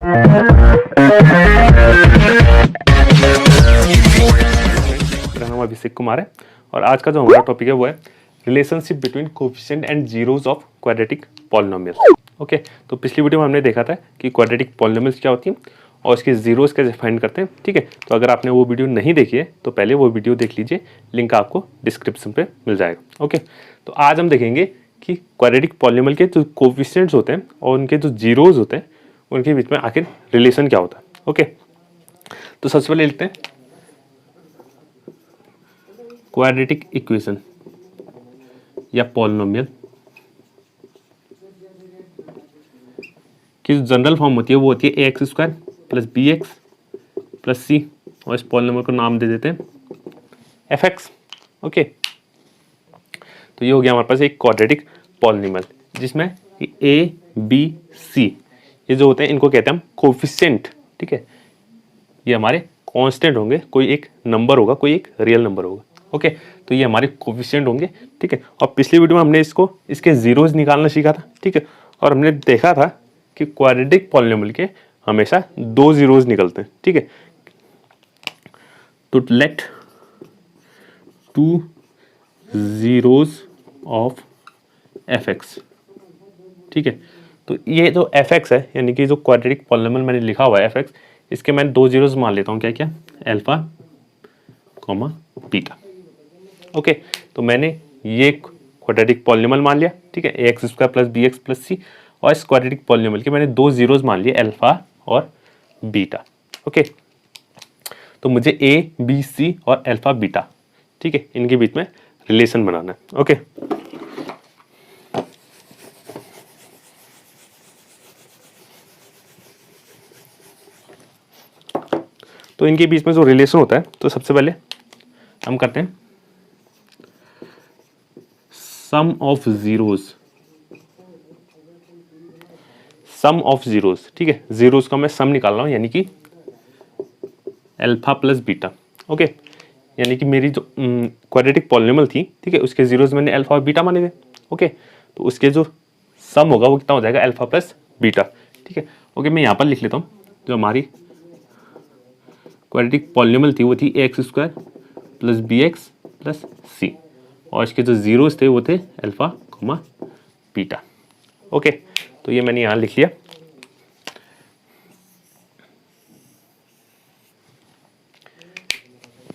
मेरा नाम अभिषेक कुमार है और आज का जो हमारा टॉपिक है वो है relationship between coefficient and zeros of quadratic polynomial. Okay, तो पिछली वीडियो में हमने देखा था कि क्वाड्रेटिक पॉलिनोमियल्स क्या होती हैं और इसके जीरोस कैसे फाइंड करते हैं। ठीक है, तो अगर आपने वो वीडियो नहीं देखी है तो पहले वो वीडियो देख लीजिए, लिंक आपको डिस्क्रिप्शन पे मिल जाएगा। ओके, तो आज हम देखेंगे कि क्वाड्रेटिक पॉलिनोमियल के जो कोफिशिएंट्स होते हैं और उनके जो जीरोस होते हैं उनके बीच में आखिर रिलेशन क्या होता है। ओके, तो सबसे पहले लिखते हैं क्वाड्रेटिक इक्वेशन या पॉलिनोमियल की जो जनरल फॉर्म होती है वो होती है ax square plus B X plus C, और इस पॉलिनोमियल को नाम दे देते हैं fx। ओके, तो ये हो गया हमारे पास एक क्वाड्रेटिक पॉलिनोमियल जिसमें a b c ये जो होते हैं इनको कहते हैं हम कोफिशिएंट। ठीक है, ये हमारे कांस्टेंट होंगे, कोई एक नंबर होगा, कोई एक रियल नंबर होगा। ओके, तो ये हमारे कोफिशिएंट होंगे। ठीक है, और पिछली वीडियो में हमने इसके जीरोस निकालना सीखा था। ठीक है, और हमने देखा था कि क्वाड्रेटिक पॉलिनोमियल के हमेशा दो जीरोस निकलते हैं। ठीक है, तो let to zeros of fx। ठीक है, तो ये जो fx है यानी कि जो क्वाड्रेटिक पॉलिनोमियल मैंने लिखा हुआ है fx, इसके मैं दो जीरोस मान लेता हूँ, क्या क्या, अल्फा कॉमा बीटा। ओके, तो मैंने ये क्वाड्रेटिक पॉलिनोमियल मान लिया। ठीक है, ax square plus B X plus C, और इस क्वाड्रेटिक पॉलिनोमियल के मैंने दो जीरोस मान लिए, अल्फा और बीटा। ओके, तो मुझे a b c और अल्फा बीटा, ठीक है, इनके बीच में रिलेशन बनाना है। ओके, तो इनके बीच में जो रिलेशन होता है, तो सबसे पहले हम करते हैं sum of zeros. Sum of zeros, ठीक है, जीरोस का मैं सम निकाल रहा हूं यानी कि अल्फा प्लस बीटा। ओके, यानी कि मेरी जो क्वाड्रेटिक पॉलिनोमियल थी, ठीक है, उसके जीरोस मैंने अल्फा और बीटा माने थे। ओके, तो उसके जो सम होगा वो कितना हो जाएगा, अल्फा प्लस बीटा। ठीक है, ओके, मैं यहाँ पर लिख लेता हूँ जो हमारी क्वाड्रेटिक पॉलिनोमियल थी वो थी X square plus B X plus C, और इसके जो जीरोस थे वो थे अल्फा कॉमा बीटा। ओके, तो ये मैंने यहाँ लिख लिया।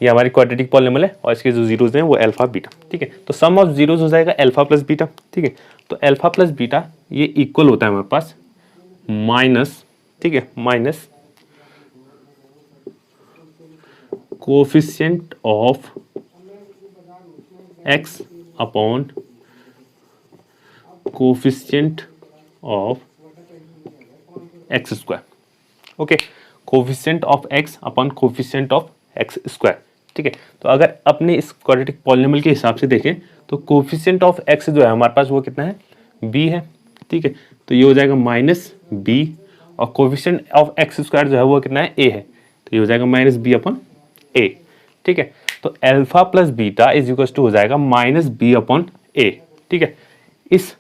ये हमारी क्वाड्रेटिक पॉलिनोमियल है और इसके जो जीरोस हैं वो अल्फा बीटा। ठीक है, तो सम ऑफ जीरोस हो जाएगा अल्फा प्लस बीटा। ठीक है, तो अल्फा प्लस बीटा ये इक्वल होता है हमारे पास माइनस, ठीक है, minus coefficient of x upon coefficient of x square. Okay, coefficient of x upon coefficient of x square. ठीक है, तो अगर अपने इस क्वाड्रेटिक पॉलिनोमियल के हिसाब से देखें तो कोफिशिएंट ऑफ x जो है हमारे पास वो कितना है, b है। ठीक है, तो ये हो जाएगा माइनस b, और कोफिशिएंट ऑफ x स्क्वायर जो है वो कितना है, a है, तो ये हो जाएगा माइनस b अपॉन a। ठीक है, तो alpha plus beta is equal to हो जाएगा माइनस बी अपॉन ए। ठीक है, इस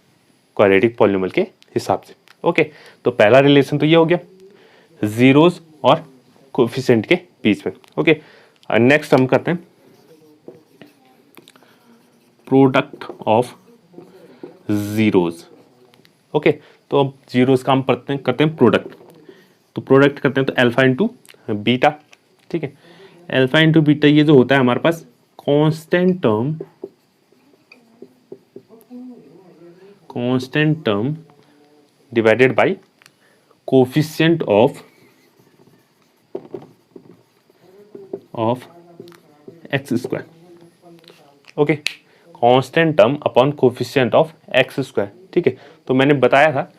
क्वाड्रेटिक पॉलिनोमियल के हिसाब से। ओके, तो पहला रिलेशन तो ये हो गया जीरोस और कोफिशिएंट के बीच में। ओके, नेक्स्ट हम करते हैं प्रोडक्ट ऑफ जीरोस। ओके, तो अब जीरोस का हम करते हैं प्रोडक्ट। तो प्रोडक्ट करते हैं तो अल्फा इंटू बीटा। ठीक है, अल्फा इंटू बीटा ये जो होता है हमारे पास constant term divided by coefficient of X square. Okay, constant term upon coefficient of X square. ठीक है, तो मैंने बताया था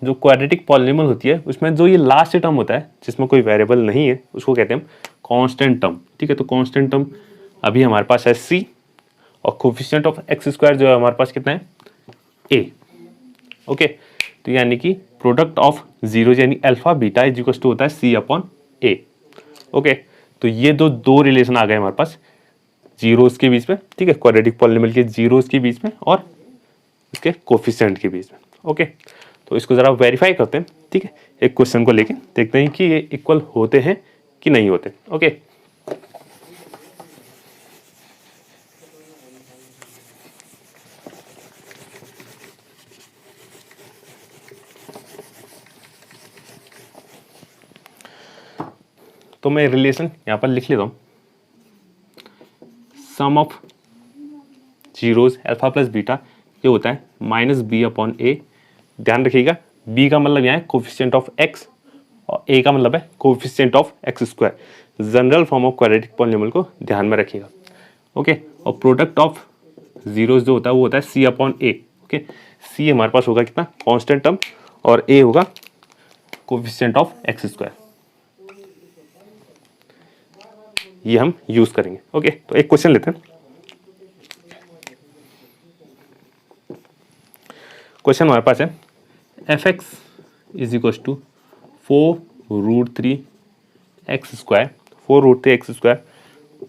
जो क्वाड्रेटिक पॉलिनोमियल होती है उसमें जो ये लास्ट टर्म होता है जिसमें कोई वेरिएबल नहीं है उसको कहते हैं कांस्टेंट टर्म। ठीक है, तो कांस्टेंट टर्म अभी हमारे पास है c, और कोफिशिएंट ऑफ एक्स स्क्वायर जो है हमारे पास कितना है, a। ओके, तो यानी कि प्रोडक्ट ऑफ जीरो यानी alpha beta is equal to होता है c अपॉन a। ओके, तो ये दो रिलेशन आ गए हमारे पास जीरोस के बीच में। ठीक है, क्वाड्रेटिक पॉलिनोमियल के जीरोस के बीच में और इसके कोफिशिएंट के बीच में। ओके, तो इसको ज़रा वेरीफाई करते हैं, ठीक है, एक क्वेश्चन को लेके देखते हैं कि ये इक्वल होते हैं कि नहीं होते। ओके, तो मैं रिलेशन यहाँ पर लिख लेता हूँ, sum of zeros alpha plus beta ये होता है -b/a। ध्यान रखिएगा, b का मतलब यहाँ है कोफिशिएंट ऑफ x और a का मतलब है coefficient of x square. General form of quadratic polynomial को ध्यान में रखिएगा। ओके, और प्रोडक्ट ऑफ जीरोज जो होता है वो होता है c/a। ओके, c हमारे पास होगा कितना, कांस्टेंट टर्म, और a होगा कोफिशिएंट ऑफ x स्क्वायर। ये हम यूज करेंगे। ओके, तो एक क्वेश्चन लेते हैं। क्वेश्चन हमारे पास है f(x) is equal to 4√3x square, 4√3x square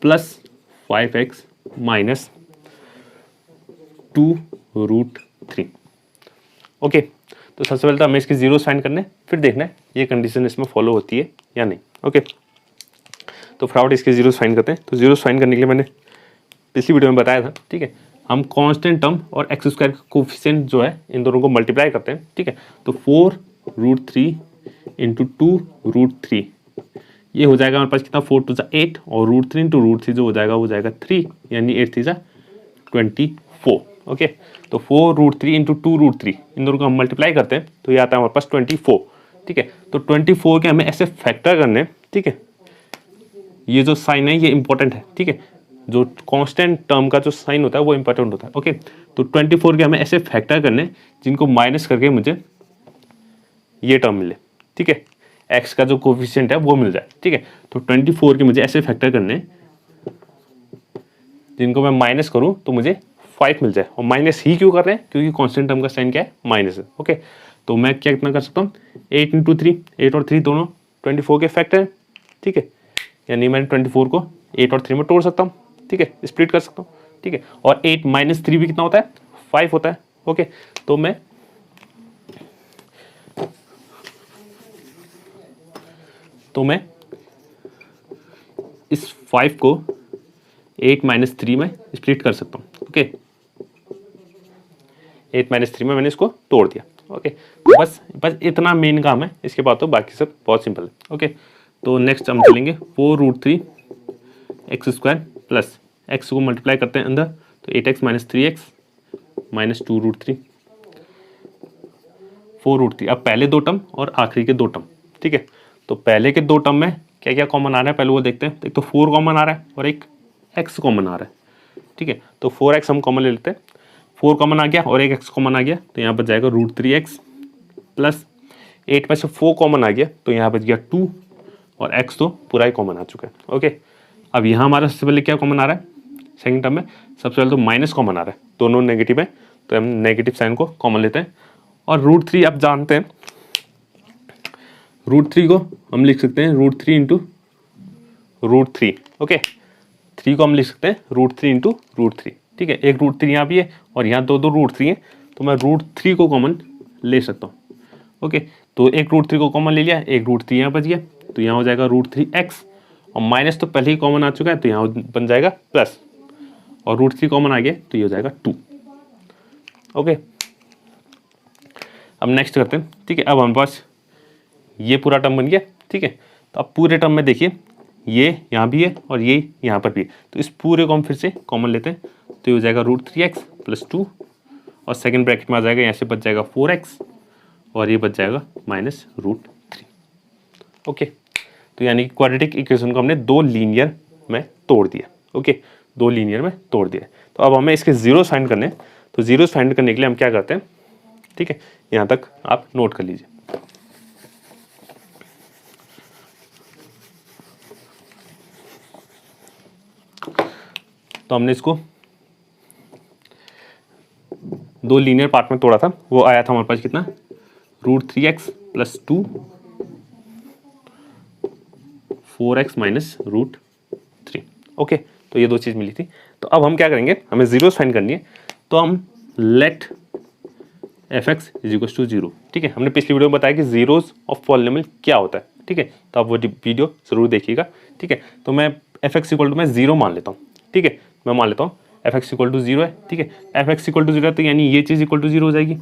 plus 5x minus 2√3। Okay, तो सबसे पहले तो हमें इसके जीरोस फाइंड करने, फिर देखना है ये कंडीशन इसमें फॉलो होती है या नहीं। ओके, तो फटाफट इसके जीरोस फाइंड करते हैं। तो जीरोस फाइंड करने के लिए मैंने पिछली वीडियो में बताया था, ठीक है, हम कांस्टेंट टर्म और एक्स स्क्वायर का कोफिशिएंट जो है इन दोनों को मल्टीप्लाई करते हैं, ठीक है। तो 4√3 इंटू 2√3 ये हो जाएगा हमारे पास कितना, 4 टू 8, और √3 इंटू √3 जो हो जाएगा वो जाएगा 3, यानी 8 3 24। ओके, तो 4√3 इंटू 2√3 इन दोनों को हम मल्टीप्लाई करते हैं तो ये आता है हमारे पास 24, ठीक है। तो 24 के हमें ऐसे फैक्टर करने, ठीक है, ये जो साइन है ये इंपॉर्टेंट है, ठीक है, जो कांस्टेंट टर्म का जो साइन होता है वो इंपॉर्टेंट होता है। ओके, तो 24 के हमें ऐसे फैक्टर करने जिनको माइनस करके मुझे ये टर्म मिले, ठीक है, एक्स का जो कोफिशिएंट है वो मिल जाए, ठीक है। तो 24 के मुझे ऐसे फैक्टर करने जिनको मैं माइनस करूं तो मुझे 5 मिल जाए, और माइनस ही क्यों कर रहे हैं, क्योंकि कांस्टेंट टर्म का साइन क्या है, माइनस है। ओके, तो मैं क्या कितना कर सकता हूँ, 8 इंटू 3, 8 और 3 दोनों 24 के फैक्टर है, ठीक है, यानी मैंने 24 को 8 और 3 में तोड़ सकता हूँ, ठीक है, स्प्लिट कर सकता हूँ, ठीक है, और 8 माइनस 3 भी कितना होता है, 5 होता है। ओके, तो मैं इस 5 को 8 माइनस 3 में स्प्लिट कर सकता हूँ। ओके, 8 माइनस 3 में मैंने इसको तोड़ दिया। ओके, तो बस इतना मेन काम है, इसके बाद तो बाकी सब बहुत सिंपल है। ओके, तो नेक्स्ट हम चलेंगे 4√3x स्क्वायर प्लस x को मल्टीप्लाई करते हैं अंदर, तो 8x माइनस 3x माइनस 2√3, 4√3। अब पहले दो टर्म और आखिरी के दो टर्म, ठीक है, तो पहले के दो टर्म में क्या क्या कॉमन आ रहा है पहले वो देखते हैं। एक तो 4 कॉमन आ रहा है और एक x कॉमन आ रहा है, ठीक है, तो 4x हम कॉमन ले लेते हैं, 4 कॉमन आ गया और एक x कॉमन आ गया, तो यहाँ बच जाएगा √3x प्लस 8 में से 4 कॉमन आ गया तो यहाँ बच गया 2, और x तो पूरा ही कॉमन आ चुका है। ओके, अब यहाँ हमारा सबसे पहले क्या कॉमन आ रहा है, सेकंड टर्म में सबसे पहले तो माइनस कॉमन आ रहा है, दोनों नेगेटिव है तो हम नेगेटिव साइन को कॉमन लेते हैं, और √3 आप जानते हैं, √3 को हम लिख सकते हैं √3 इंटू √3। ओके, 3 को हम लिख सकते हैं √3 इंटू √3, ठीक है, एक √3 यहाँ भी है और यहाँ दो √3 है, तो मैं √3 को कॉमन ले सकता हूँ। ओके, तो एक √3 को कॉमन ले लिया, एक √3 यहाँ बच गया, तो यहाँ हो जाएगा √3x, और माइनस तो पहले ही कॉमन आ चुका है तो यहाँ बन जाएगा प्लस, और √3 कॉमन आ गया तो ये हो जाएगा 2। ओके, अब नेक्स्ट करते हैं, ठीक है, अब हमारे पास ये पूरा टर्म बन गया, ठीक है, तो अब पूरे टर्म में देखिए ये यहाँ भी है और ये यहाँ पर भी है, तो इस पूरे को हम फिर से कॉमन लेते हैं, तो ये हो जाएगा √3x प्लस 2, और सेकंड ब्रैकेट में आ जाएगा, यहाँ से बच जाएगा 4x, और ये बच जाएगा माइनस √3। ओके, तो यानी क्वाड्रेटिक इक्वेशन को हमने दो लीनियर में तोड़ दिया। ओके, दो लीनियर में तोड़ दिया। तो अब हमें इसके जीरोस फाइंड करने, तो जीरोस फाइंड करने के लिए हम क्या करते हैं, ठीक है, यहाँ तक आप नोट कर लीजिए। तो हमने इसको दो लीनियर पार्ट में तोड़ा था, वो आया था हमारे पास कितना, √3x plus 2, 4x minus √3। Okay, तो ये दो चीज़ मिली थी। तो अब हम क्या करेंगे, हमें जीरोस फाइंड करनी है, तो हम let F X is equal to 0। ठीक है, हमने पिछली वीडियो में बताया कि जीरोस ऑफ पॉलिनोमियल क्या होता है। ठीक है, तो आप वो वीडियो जरूर देखिएगा। ठीक है, तो मैं एफ एक्स इक्वल टू मैं 0 मान लेता हूँ। ठीक है, मैं मान लेता हूँ एफ एक्स इक्वल टू 0 है। ठीक है, एफ एक्स इक्वल टू 0 है तो यानी ये चीज़ इक्वल टू 0 हो जाएगी,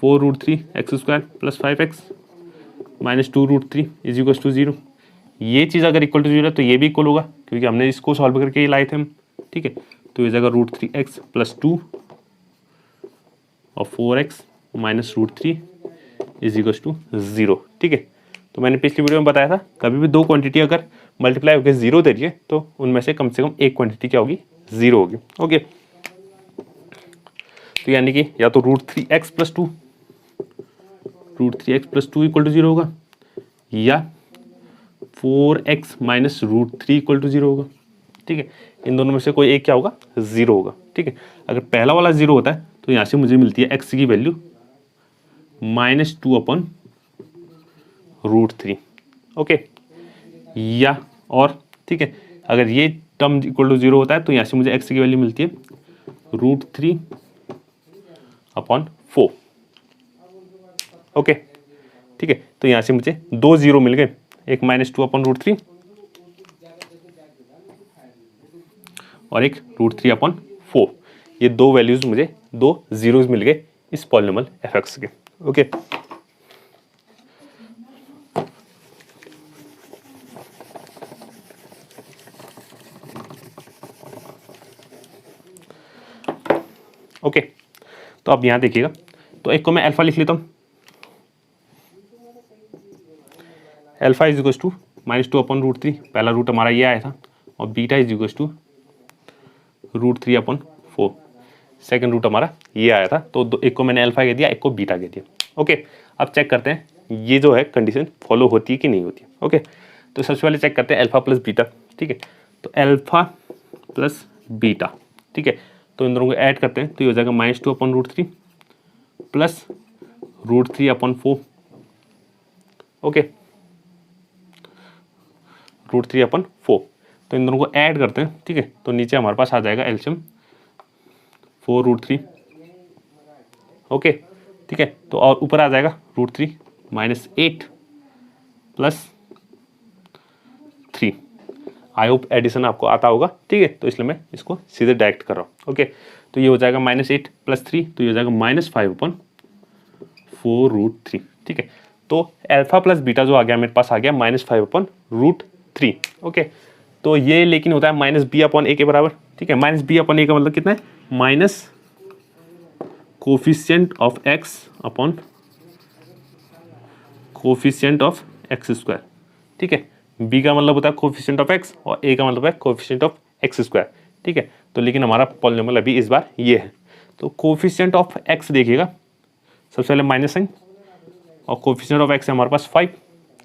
4√3 x² plus 5x minus 2√3 is equal to 0। ये चीज़ अगर इक्वल टू 0 है तो ये भी इक्वल होगा, क्योंकि हमने इसको सॉल्व करके ये लाए थे हम। ठीक है, तो ये जगह √3x प्लस 2 और 4x minus √3 is equal to 0। ठीक है, तो मैंने पिछली वीडियो में बताया था कभी भी दो क्वांटिटी अगर मल्टीप्लाई होकर 0 दे रही है तो उनमें से कम एक क्वांटिटी क्या होगी, 0 होगी। ओके, तो यानी कि या तो √3x प्लस 2 इक्वल टू 0 होगा, या 4x माइनस √3 इक्वल टू 0 होगा। ठीक है, इन दोनों में से कोई एक क्या होगा, 0 होगा। ठीक है, अगर पहला वाला 0 होता है तो यहाँ से मुझे मिलती है x की वैल्यू -2/√3। ओके, या और ठीक है, अगर ये टर्म इक्वल टू 0 होता है तो यहाँ से मुझे x की वैल्यू मिलती है √3/4। ओके, ठीक है, तो यहाँ से मुझे 2 0 मिल गए, एक -2/√3 और एक √3/4। ये दो वैल्यूज मुझे, दो जीरोज मिल गए इस पॉलिनोमियल एफ एक्स के। ओके, ओके, तो अब यहाँ देखिएगा, तो एक को मैं अल्फा लिख लेता हूँ, अल्फा इज इक्वल टू -2/√3, पहला रूट हमारा ये आया था, और beta is equal to √3/4, second root हमारा ये आया था। तो एक को मैंने अल्फा कह दिया, एक को बीटा कह दिया। ओके, अब चेक करते हैं ये जो है कंडीशन फॉलो होती है कि नहीं होती है। ओके, तो सबसे पहले चेक करते हैं अल्फा प्लस बीटा। ठीक है, तो अल्फा प्लस बीटा, ठीक है, तो इन दोनों को ऐड करते हैं तो ये हो जाएगा -2/√3 प्लस √3/4। ओके, √3/4, तो इन दोनों को ऐड करते हैं। ठीक है, तो नीचे हमारे पास आ जाएगा एलसीएम 4√3। ओके, ठीक है, तो और ऊपर आ जाएगा √3 -8 प्लस 3। आई होप एडिशन आपको आता होगा। ठीक है, तो इसलिए मैं इसको सीधे डायरेक्ट कर रहा हूँ। ओके, तो ये हो जाएगा -8 प्लस 3, तो ये हो जाएगा -5/4√3। ठीक है, तो अल्फा प्लस बीटा जो आ गया मेरे पास आ गया -5/√3। ओके, तो ये लेकिन होता है -b/a के बराबर। ठीक है, -b/a का मतलब कितना है, minus coefficient of x upon coefficient of x²। ठीक है, b का मतलब होता है कोफिशिएंट ऑफ x और a का मतलब है कोफिशिएंट ऑफ x²। ठीक है, तो लेकिन हमारा पॉलिनोमियल अभी इस बार ये है, तो कोफिशिएंट ऑफ x देखिएगा, सबसे पहले माइनस साइन, और कोफिशिएंट ऑफ x है हमारे पास 5।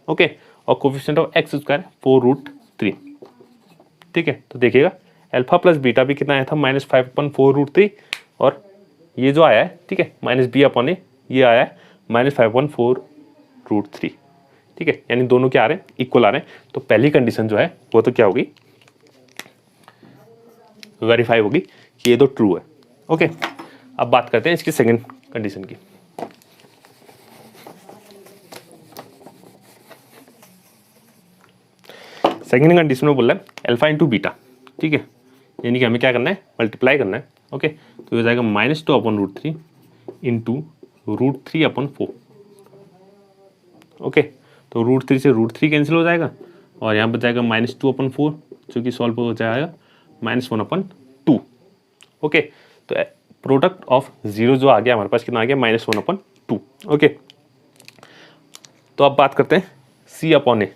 ओके, और कोफिशिएंट ऑफ x² 4√3। ठीक है, तो देखिएगा अल्फा प्लस बीटा भी कितना आया था, -5/4√3, और ये जो आया है, ठीक है, -b/a ये आया है -5/4√3। ठीक है, यानी दोनों क्या आ रहे हैं, इक्वल आ रहे हैं। तो पहली कंडीशन जो है वो तो क्या होगी, वेरीफाई होगी कि ये तो ट्रू है। ओके, अब बात करते हैं इसकी सेकंड कंडीशन की। सेकंड कंडीशन में बोल रहा है अल्फा इंटू बीटा। ठीक है, यानी कि हमें क्या करना है, मल्टीप्लाई करना है। ओके, तो ये हो जाएगा -2/√3 इंटू √3/4। ओके, तो √3 से √3 कैंसिल हो जाएगा, और यहाँ पर जाएगा -2/4, जो कि सॉल्व हो जाएगा -1/2। ओके, तो प्रोडक्ट ऑफ जीरो जो आ गया हमारे पास कितना आ गया, -1/2। ओके, तो अब बात करते हैं c/a।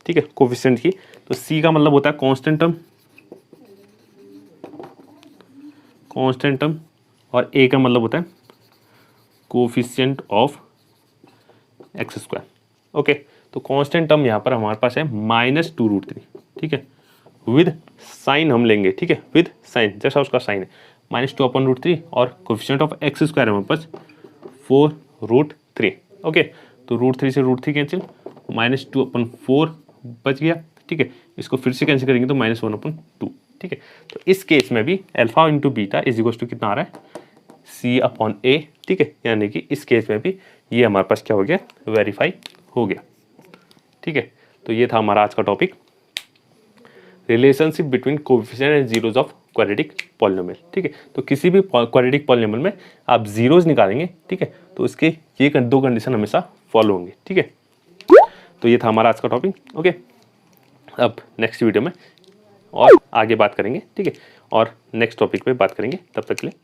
ठीक है, कोफिशिएंट की, तो c का मतलब होता है कांस्टेंट टर्म, और a का मतलब होता है कोफिशिएंट ऑफ x²। ओके, तो कांस्टेंट टर्म यहाँ पर हमारे पास है -2√3। ठीक है, विद साइन हम लेंगे। ठीक है, विद साइन, जैसा उसका साइन है -2/√3, और कोफिशिएंट ऑफ x² है हमारे पास 4√3। ओके, तो √3 से √3 कैंसिल, -2/4 बच गया। ठीक है, इसको फिर से कैंसिल करेंगे तो -1/2। ठीक है, तो इस केस में भी alpha into beta is equal to कितना आ रहा है, सी अपॉन ए, ठीक है, यानी कि इस केस में भी ये हमारे पास क्या हो गया, वेरीफाई हो गया, ठीक है। तो ये था हमारा आज का topic, relationship between coefficient and zeros of quadratic polynomial, ठीक है। तो किसी भी क्वाड्रेटिक पॉलिनोमियल में आप जीरोज निकालेंगे, ठीक है, तो इसके ये दो कंडीशन हमेशा फॉलो होंगे, ठीक है। तो ये था हमारा आज का टॉपिक, ओके। अब नेक्स्ट वीडियो में और आगे बात करेंगे, ठीक है, और नेक्स्ट टॉपिक पे बात करेंगे। तब तक के लिए